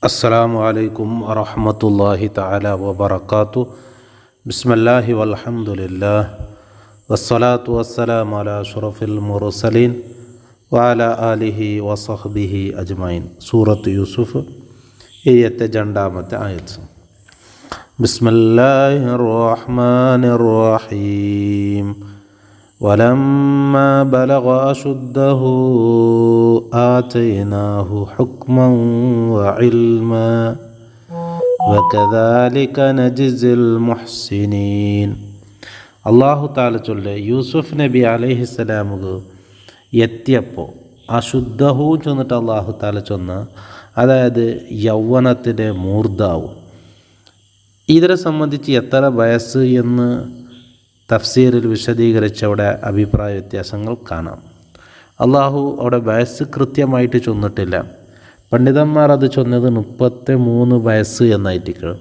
അസ്സലാമു അലൈക്കും വറഹ്മത്തുള്ളാഹി തആല വബറകാതുഹു. ബിസ്മില്ലാഹി വൽഹംദുലില്ലാഹ് വസ്സലാത്തു വസ്സലാമു അലാ അഷ്റഫിൽ മുർസലീൻ വഅലാ ആലിഹി വസഹ്ബിഹി അജ്മഈൻ. സൂറത്ത് യൂസുഫ് 72 ആയത്ത്. ബിസ്മില്ലാഹിർ റഹ്മാനിർ റഹീം. ولما بلغ أشده آتيناه حكما وعلما وكذلك نجزي المحسنين. അള്ളാഹു താല ചൊല്ലെ യൂസുഫ് നബി അലൈഹിസ്സലാമുക്ക് എത്തിയപ്പോൾ അശുദ്ധഹു ചൊന്നിട്ട് അള്ളാഹു താല ചൊന്ന, അതായത് യൗവനത്തിൻ്റെ മൂർധാവ്. ഇതിനെ സംബന്ധിച്ച് എത്ര വയസ്സ് എന്ന് തഫ്സീറിൽ വിശദീകരിച്ച് അവിടെ അഭിപ്രായ വ്യത്യാസങ്ങൾ കാണാം. അള്ളാഹു അവിടെ വയസ്സ് കൃത്യമായിട്ട് ചൊന്നിട്ടില്ല. പണ്ഡിതന്മാർ അത് ചൊന്നത് 33 വയസ്സ് എന്നായിട്ടിരിക്കും.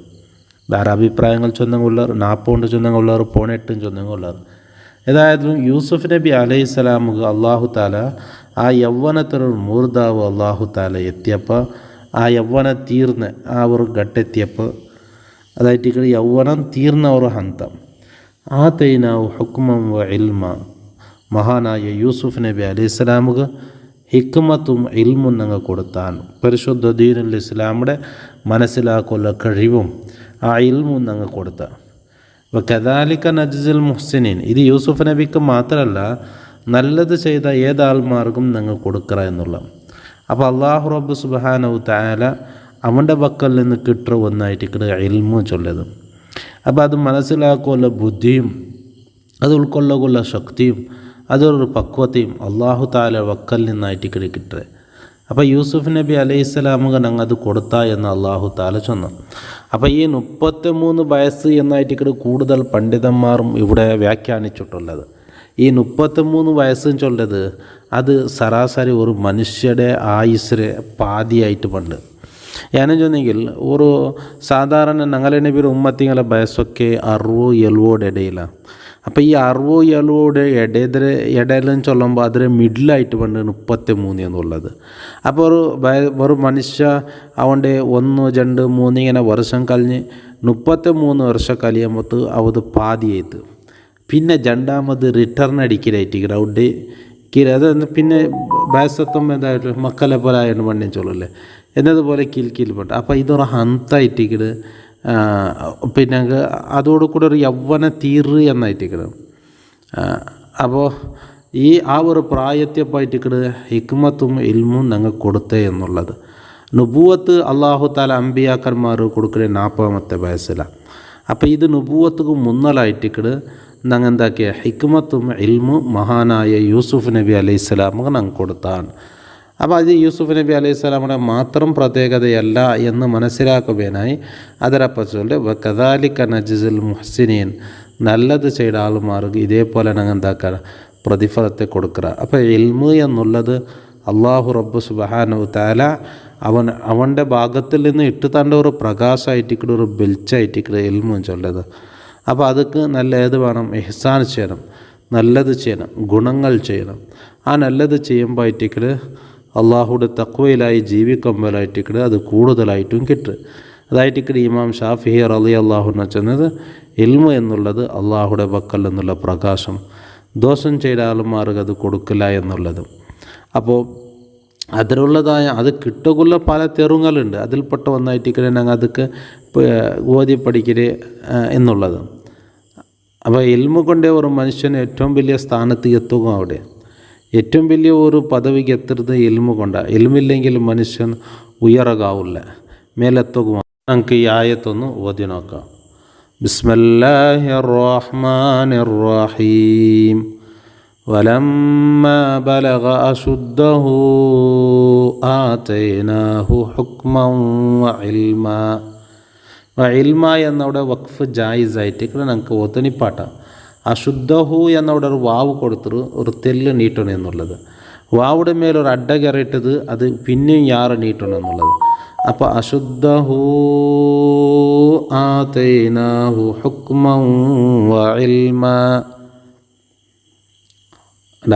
വേറെ അഭിപ്രായങ്ങൾ ചൊന്നുകൊള്ളാറ് 40 ചൊന്നുകൊള്ളാറ് 8 ചൊന്നുകൊള്ളാറ്. ഏതായാലും യൂസുഫ് നബി അലൈഹിസ്സലാമുക്ക് അള്ളാഹു താല ആ യൗവനത്തിനൊരു മൂർധാവ് അള്ളാഹു താല എത്തിയപ്പോൾ, ആ യൗവനം തീർന്ന് ആ ഒരു ഘട്ടെത്തിയപ്പോൾ, അതായിട്ട് യൗവനം തീർന്ന ഒരു ഹന്തം, ആതൈനാഹു ഹുക്മൻ വ ഇൽമ, മഹാനായ യൂസുഫ് നബി അലൈഹിസ്സലാമുക്ക് ഹിക്മത്തും ഇൽമും ഞങ്ങൾ കൊടുത്താൻ. പരിശുദ്ധ ദീനുൽ ഇസ്ലാമിൻ്റെ മനസ്സിലാക്കുള്ള കഴിവും ആ ഇൽമും ഞങ്ങൾ കൊടുത്ത. വകദാലിക നജ്സിൽ മുഹ്സിനീൻ, ഇത് യൂസുഫ് നബിക്ക് മാത്രമല്ല, നല്ലത് ചെയ്ത ഏതാൾമാർക്കും ഞങ്ങൾ കൊടുക്കുക എന്നുള്ള. അപ്പോൾ അള്ളാഹു റബ്ബ് സുബ്ഹാനഹു തആല അവൻ്റെ പക്കൽ നിന്ന് കിട്ടുന്ന ഒന്നായിട്ട് ഇൽമു ചൊല്ലത്. അപ്പോൾ അത് മനസ്സിലാക്കുള്ള ബുദ്ധിയും അത് ഉൾക്കൊള്ളുള്ള ശക്തിയും അതൊരു പക്വതയും അള്ളാഹു താല വക്കൽ നിന്നായിട്ട് കിട്ടുക. അപ്പോൾ യൂസുഫ് നബി അലൈഹിസ്സലാമുക്ക് ഞങ്ങൾ അത് കൊടുത്താ എന്ന് അള്ളാഹു താല ചൊന്നു. അപ്പോൾ ഈ 33 വയസ്സ് എന്നായിട്ട് കൂടുതൽ പണ്ഡിതന്മാരും ഇവിടെ വ്യാഖ്യാനിച്ചിട്ടുള്ളത്. ഈ 33 വയസ്സും ചൊല്ലത് അത് സരാസരി ഒരു മനുഷ്യരുടെ ആയുസ്സിലെ പാതിയായിട്ട് പണ്ട്. ഏനം ചൊന്നെങ്കിൽ ഒരു സാധാരണ ഞങ്ങളെ നബിയുടെ ഉമ്മത്തിങ്ങളെ വയസ്സൊക്കെ 60-70 ഇടയിലാണ്. അപ്പോൾ ഈ 60-70 ഇടയിലെന്ന് ചൊല്ലുമ്പോൾ അതിന് മിഡിലായിട്ട് പണ്ട് 33 എന്നുള്ളത്. അപ്പോൾ ഒരു മനുഷ്യ അവൻ്റെ 1, 2, 3 ഇങ്ങനെ വർഷം കഴിഞ്ഞ് 33 വർഷം കഴിയുമ്പോൾ അത് പാതിയായിട്ട് പിന്നെ രണ്ടാമത് റിട്ടേൺ അടിക്കലായിട്ട് ഗ്രൗണ്ട് അത് പിന്നെ വയസ്സത്വം എന്തായിട്ട് മക്കളെ പോലെ ആയിട്ട് പണ്ടേ ചൊല്ലല്ലേ എന്നതുപോലെ കിൽക്കിൽപ്പെട്ടു. അപ്പോൾ ഇതൊരു ഹന്തായിട്ടിക്കട് പിന്നെ അതോടുകൂടെ ഒരു യൗവന തീറ് എന്നായിട്ടിക്കട്. അപ്പോൾ ആ ഒരു പ്രായത്തെപ്പായിട്ടിക്കട് ഹിക്മത്തും ഇൽമും ഞങ്ങൾ കൊടുത്തേ എന്നുള്ളത്. നുബൂവത്ത് അള്ളാഹു താല അമ്പിയാക്കന്മാർ കൊടുക്കുന്ന 40 വയസ്സിലാണ്. അപ്പോൾ ഇത് നുബൂവത്തുക്ക് മുന്നലായിട്ടിക്കട് ഞങ്ങൾ എന്താക്കിയ ഹിക്മത്തും ഇൽമും മഹാനായ യൂസുഫ് നബി അലൈഹിസ്സലാമുക്ക് ഞങ്ങൾ കൊടുത്താണ്. അപ്പോൾ അത് യൂസുഫ് നബി അലൈഹിസ്സലാമിൻ്റെ മാത്രം പ്രത്യേകതയല്ല എന്ന് മനസ്സിലാക്കുകയായി അതിരപ്പം ചൊല്ലി വകദാലിക നജ്സിൽ മുഹ്സിനീൻ, നല്ലത് ചെയ്ത ആൾമാർക്ക് ഇതേപോലെ ഞങ്ങൾ എന്താക്കുക പ്രതിഫലത്തെ കൊടുക്കുക. അപ്പോൾ ഇൽമു എന്നുള്ളത് അള്ളാഹു റബ്ബ് സുബ്ഹാനഹു തആല അവൻ്റെ ഭാഗത്തിൽ നിന്ന് ഇട്ട് തണ്ട ഒരു പ്രകാശമായിട്ടിക്കട് ഒരു ബെൽച്ചായിട്ടിക്കട് ഇൽമു ചൊല്ലത്. അപ്പോൾ അതൊക്കെ നല്ല ഏത് വേണം, ഇഹ്സാൻ ചെയ്യണം, നല്ലത് ചെയ്യണം, ഗുണങ്ങൾ ചെയ്യണം. ആ നല്ലത് ചെയ്യുമ്പോൾ ആയിട്ടിക്കട് അള്ളാഹുടെ തഖ്വയിലായി ജീവിക്കുമ്പോഴായിട്ടിക്കട് അത് കൂടുതലായിട്ടും കിട്ടും. അതായിട്ടിക്കട് ഇമാം ഷാഫിഈ റളിയല്ലാഹു അൻഹു ചെന്നത് ഇൽമു എന്നുള്ളത് അള്ളാഹുടെ പക്കൽ നിന്നുള്ള പ്രകാശം, ദോഷം ചെയ്ത ആൾമാർക്ക് അത് കൊടുക്കില്ല എന്നുള്ളത്. അപ്പോൾ അതിലുള്ളതായ അത് കിട്ടുകയുള്ള പല തെറുങ്ങളുണ്ട്. അതിൽപ്പെട്ട ഒന്നായിട്ടിക്കടെ ഞങ്ങൾ അതൊക്കെ ഓതി പഠിക്കൽ എന്നുള്ളത്. അപ്പോൾ ഇൽമു കൊണ്ടേ ഒരു മനുഷ്യന് ഏറ്റവും വലിയ സ്ഥാനത്ത് എത്തുക. അവിടെ ഏറ്റവും വലിയ ഒരു പദവിക്ക് എത്തുന്നത് ഇൽമു കൊണ്ടാണ്. ഇൽമില്ലെങ്കിൽ മനുഷ്യൻ ഉയരകാവില്ല, മേലെത്തുക. നമുക്ക് ഈ ആയത്തൊന്ന് ഓതി നോക്കാം. ബിസ്മില്ലാഹിർ റഹ്മാനിർ റഹീം. വലമ്മാ ബലഗ അശുദ്ധഹു ആതൈനാഹു ഹുക്മൻ വഇൽമാ. ഇൽമ എന്നവിടെ വഖഫ് ജായിസായിട്ട് നമുക്ക് ഓത്തനിപ്പാട്ടാം. അശുദ്ധഹു എന്നവിടെ ഒരു വാവ് കൊടുത്തിട്ട് ഒരു തെല്ല് നീട്ടണം എന്നുള്ളത്. വാവുടെ മേലൊരു അഡ കയറിയിട്ടത് അത് പിന്നെയും യാറ് നീട്ടണം എന്നുള്ളത്. അപ്പോൾ അശുദ്ധഹു ആതൈനാഹു ഹുക്മൻ വഇൽമാ.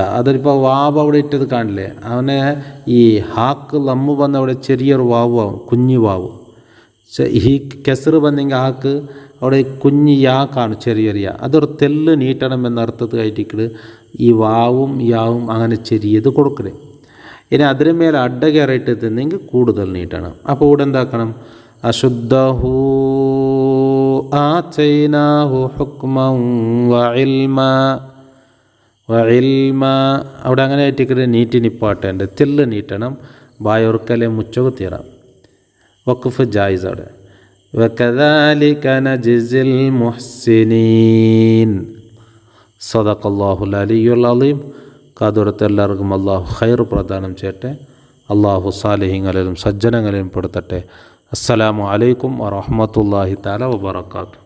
അതിപ്പോൾ വാവ് അവിടെ ഇട്ടത് കാണില്ലേ, അവനെ ഈ ഹാക്ക് ലമ്മ് വന്ന് അവിടെ ചെറിയൊരു വാവ്, കുഞ്ഞു വാവ്. ഈ കെസറ് വന്നെങ്കിൽ ഹാക്ക് അവിടെ കുഞ്ഞ് യാ കാണും, ചെറിയ അതൊരു തെല്ല് നീട്ടണം എന്നർത്ഥത്തിലായിട്ട് ഈ വാവും യാവും അങ്ങനെ ചെറിയത് കൊടുക്കണേ. ഇനി അതിന് മേലെ അഡ കയറിയിട്ട് തിന്നെങ്കിൽ കൂടുതൽ നീട്ടണം. അപ്പോൾ ഇവിടെ എന്താക്കണം, അശുദ്ധഹു ആതൈനാഹു ഹുക്മൻ വഇൽമ അവിടെ അങ്ങനെ ആയിട്ട് നീട്ടി നിപ്പാട്ടേണ്ട, തെല്ല് നീട്ടണം, ബായൊർക്കലെ മുച്ചക തീരാം. വഖഫ് ജായിസ് അവിടെ. വകദാലിക നജ്സിൽ മുഹ്സിനീൻ. സദഖല്ലാഹുൽ അലിയ്യുൽ അലീം. കാതുറത്ത് എല്ലാവർക്കും അള്ളാഹു ഖൈർ പ്രദാനം ചെയ്യട്ടെ. അള്ളാഹു സാലിഹീങ്ങളിലും സജ്ജനങ്ങളിലും പെടുത്തട്ടെ. അസ്സലാമു അലൈക്കും വറഹ്മത്തുള്ളാഹി തആല വബറകാതുഹു.